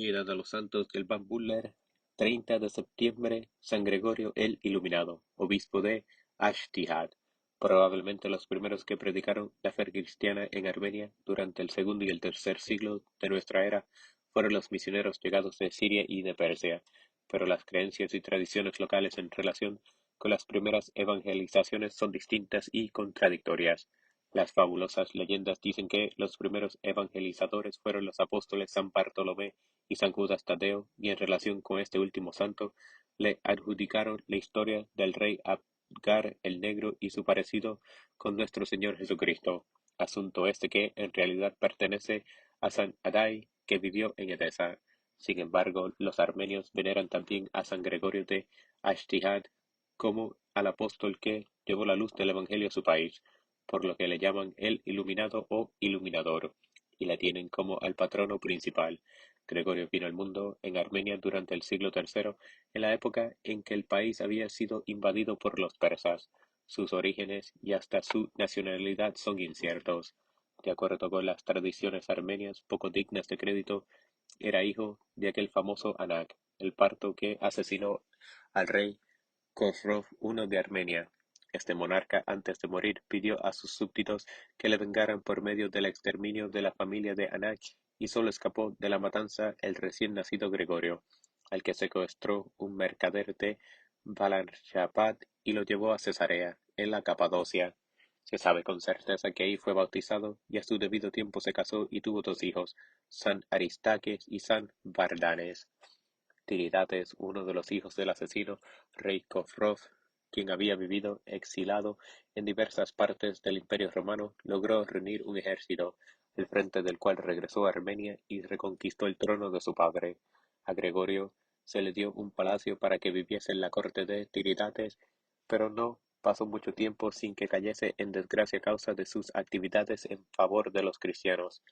Solemnidad a los santos del Van Buller, 30 de septiembre, San Gregorio el Iluminado, obispo de Ashtihad, probablemente los primeros que predicaron la fe cristiana en Armenia durante el segundo y el tercer siglo de nuestra era fueron los misioneros llegados de Siria y de Persia, pero las creencias y tradiciones locales en relación con las primeras evangelizaciones son distintas y contradictorias. Las fabulosas leyendas dicen que los primeros evangelizadores fueron los apóstoles San Bartolomé y San Judas Tadeo, y en relación con este último santo, le adjudicaron la historia del rey Abgar el Negro y su parecido con nuestro Señor Jesucristo, asunto este que en realidad pertenece a San Adai, que vivió en Edesa. Sin embargo, los armenios veneran también a San Gregorio de Ashtihad como al apóstol que llevó la luz del Evangelio a su país, por lo que le llaman el Iluminado o Iluminador, y le tienen como al patrono principal. Gregorio vino al mundo en Armenia durante el siglo III, en la época en que el país había sido invadido por los persas. Sus orígenes y hasta su nacionalidad son inciertos. De acuerdo con las tradiciones armenias poco dignas de crédito, era hijo de aquel famoso Anak, el parto que asesinó al rey Khosrov I de Armenia. Este monarca, antes de morir, pidió a sus súbditos que le vengaran por medio del exterminio de la familia de Anak, y solo escapó de la matanza el recién nacido Gregorio, al que secuestró un mercader de Balanchapad y lo llevó a Cesarea, en la Capadocia. Se sabe con certeza que ahí fue bautizado, y a su debido tiempo se casó y tuvo dos hijos, San Aristakes y San Bardanes. Tiridates, uno de los hijos del asesino rey Khosrov, quien había vivido exilado en diversas partes del Imperio romano, logró reunir un ejército, al frente del cual regresó a Armenia y reconquistó el trono de su padre. A Gregorio se le dio un palacio para que viviese en la corte de Tiridates, pero no pasó mucho tiempo sin que cayese en desgracia a causa de sus actividades en favor de los cristianos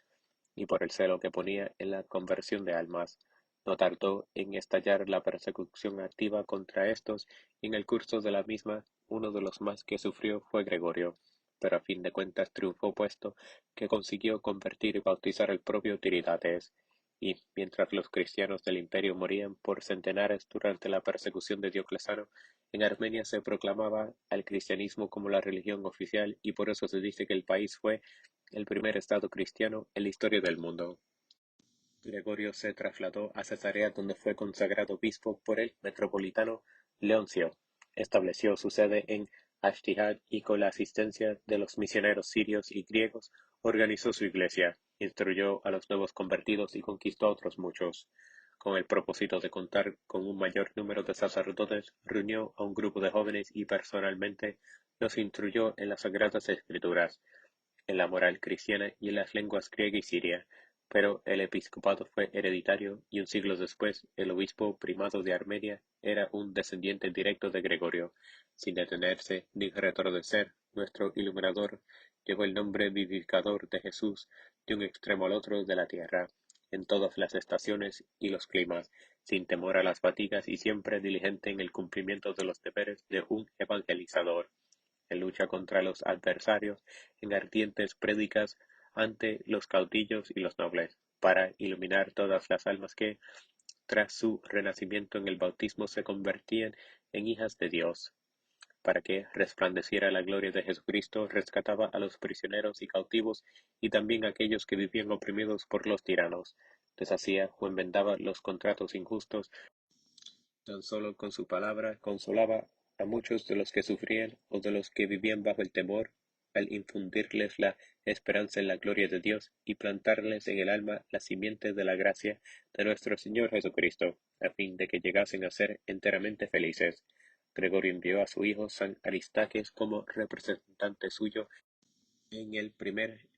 y por el celo que ponía en la conversión de almas. No tardó en estallar la persecución activa contra estos, y en el curso de la misma uno de los más que sufrió fue Gregorio, pero a fin de cuentas triunfó puesto que consiguió convertir y bautizar al propio Tiridates. Y mientras los cristianos del imperio morían por centenares durante la persecución de Diocleciano, en Armenia se proclamaba al cristianismo como la religión oficial, y por eso se dice que el país fue el primer estado cristiano en la historia del mundo. Gregorio se trasladó a Cesarea, donde fue consagrado obispo por el metropolitano Leoncio. Estableció su sede en Ashtihad y con la asistencia de los misioneros sirios y griegos organizó su iglesia, instruyó a los nuevos convertidos y conquistó a otros muchos. Con el propósito de contar con un mayor número de sacerdotes, reunió a un grupo de jóvenes y personalmente los instruyó en las Sagradas Escrituras, en la moral cristiana y en las lenguas griega y siria, pero el episcopado fue hereditario y un siglo después el obispo primado de Armenia era un descendiente directo de Gregorio. Sin detenerse ni retroceder, nuestro iluminador llevó el nombre vivificador de Jesús de un extremo al otro de la tierra, en todas las estaciones y los climas, sin temor a las fatigas y siempre diligente en el cumplimiento de los deberes de un evangelizador, en lucha contra los adversarios, en ardientes prédicas ante los caudillos y los nobles, para iluminar todas las almas que, tras su renacimiento en el bautismo, se convertían en hijas de Dios, para que resplandeciera la gloria de Jesucristo, rescataba a los prisioneros y cautivos, y también a aquellos que vivían oprimidos por los tiranos, deshacía o enmendaba los contratos injustos. Tan solo con su palabra consolaba a muchos de los que sufrían o de los que vivían bajo el temor, al infundirles la esperanza en la gloria de Dios y plantarles en el alma la simiente de la gracia de nuestro Señor Jesucristo, a fin de que llegasen a ser enteramente felices. Gregorio envió a su hijo San Aristakes como representante suyo en el primer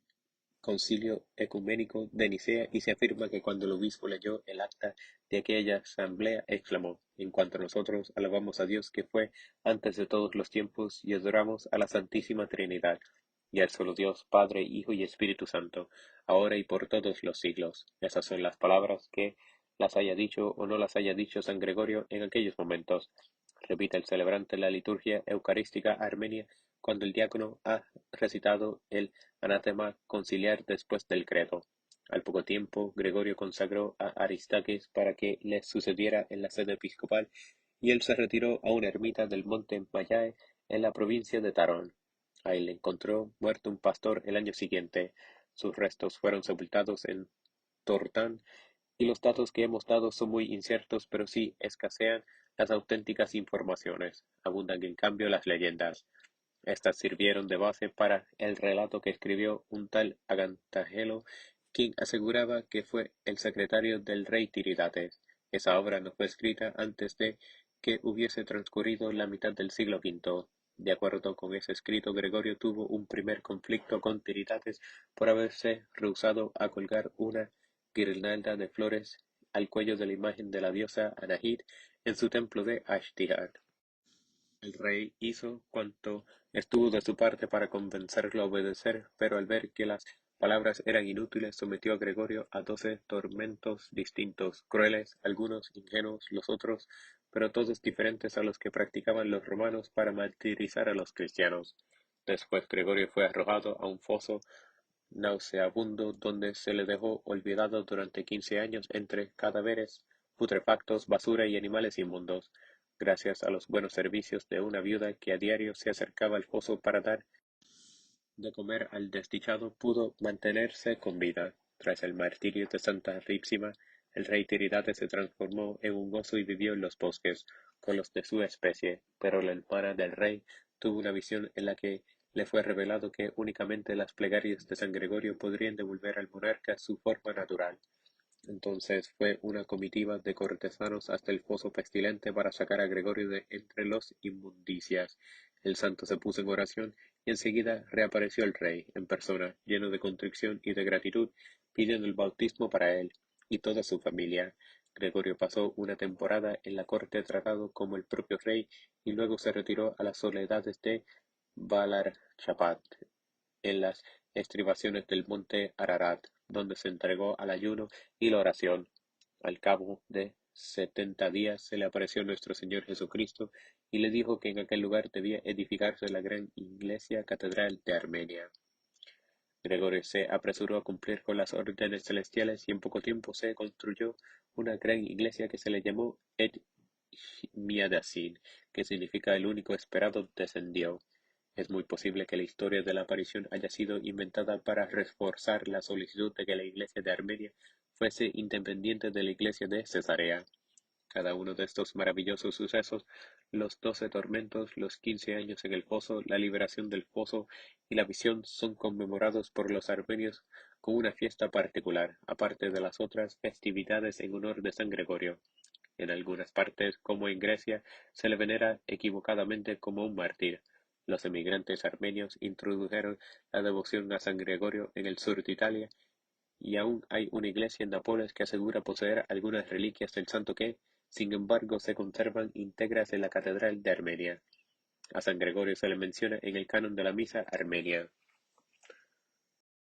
Concilio Ecuménico de Nicea, y se afirma que cuando el obispo leyó el acta de aquella asamblea exclamó: "En cuanto a nosotros, alabamos a Dios que fue antes de todos los tiempos, y adoramos a la Santísima Trinidad, y al solo Dios, Padre, Hijo y Espíritu Santo, ahora y por todos los siglos". Esas son las palabras, que las haya dicho o no las haya dicho San Gregorio en aquellos momentos. Repite el celebrante la liturgia eucarística armenia cuando el diácono ha recitado el anatema conciliar después del credo. Al poco tiempo, Gregorio consagró a Aristakes para que le sucediera en la sede episcopal y él se retiró a una ermita del monte Mayae en la provincia de Tarón. Ahí le encontró muerto un pastor el año siguiente. Sus restos fueron sepultados en Tortán y los datos que hemos dado son muy inciertos, pero sí escasean las auténticas informaciones. Abundan en cambio las leyendas. Estas sirvieron de base para el relato que escribió un tal Agantagelo, quien aseguraba que fue el secretario del rey Tiridates. Esa obra no fue escrita antes de que hubiese transcurrido la mitad del siglo V. De acuerdo con ese escrito, Gregorio tuvo un primer conflicto con Tiridates por haberse rehusado a colgar una guirnalda de flores al cuello de la imagen de la diosa Anahit en su templo de Ashtihad. El rey hizo cuanto estuvo de su parte para convencerlo a obedecer, pero al ver que las palabras eran inútiles, sometió a Gregorio a 12 tormentos distintos, crueles, algunos ingenuos, los otros, pero todos diferentes a los que practicaban los romanos para martirizar a los cristianos. Después Gregorio fue arrojado a un foso nauseabundo donde se le dejó olvidado durante 15 años entre cadáveres putrefactos, basura y animales inmundos. Gracias a los buenos servicios de una viuda que a diario se acercaba al foso para dar de comer al desdichado, pudo mantenerse con vida. Tras el martirio de Santa Ripsima, el rey Tiridates se transformó en un oso y vivió en los bosques con los de su especie, pero la hermana del rey tuvo una visión en la que le fue revelado que únicamente las plegarias de San Gregorio podrían devolver al monarca su forma natural. Entonces fue una comitiva de cortesanos hasta el foso pestilente para sacar a Gregorio de entre los inmundicias. El santo se puso en oración y enseguida reapareció el rey, en persona, lleno de contrición y de gratitud, pidiendo el bautismo para él y toda su familia. Gregorio pasó una temporada en la corte tratado como el propio rey y luego se retiró a las soledades de Balar-Chapat, en las estribaciones del monte Ararat, donde se entregó al ayuno y la oración. Al cabo de 70 días se le apareció nuestro Señor Jesucristo y le dijo que en aquel lugar debía edificarse la gran iglesia catedral de Armenia. Gregorio se apresuró a cumplir con las órdenes celestiales y en poco tiempo se construyó una gran iglesia que se le llamó Et Miadasin, que significa el único esperado descendió. Es muy posible que la historia de la aparición haya sido inventada para reforzar la solicitud de que la Iglesia de Armenia fuese independiente de la Iglesia de Cesarea. Cada uno de estos maravillosos sucesos, los 12 tormentos, los 15 años en el foso, la liberación del foso y la visión son conmemorados por los armenios con una fiesta particular, aparte de las otras festividades en honor de San Gregorio. En algunas partes, como en Grecia, se le venera equivocadamente como un mártir. Los emigrantes armenios introdujeron la devoción a San Gregorio en el sur de Italia, y aún hay una iglesia en Nápoles que asegura poseer algunas reliquias del santo que, sin embargo, se conservan íntegras en la catedral de Armenia. A San Gregorio se le menciona en el canon de la misa armenia.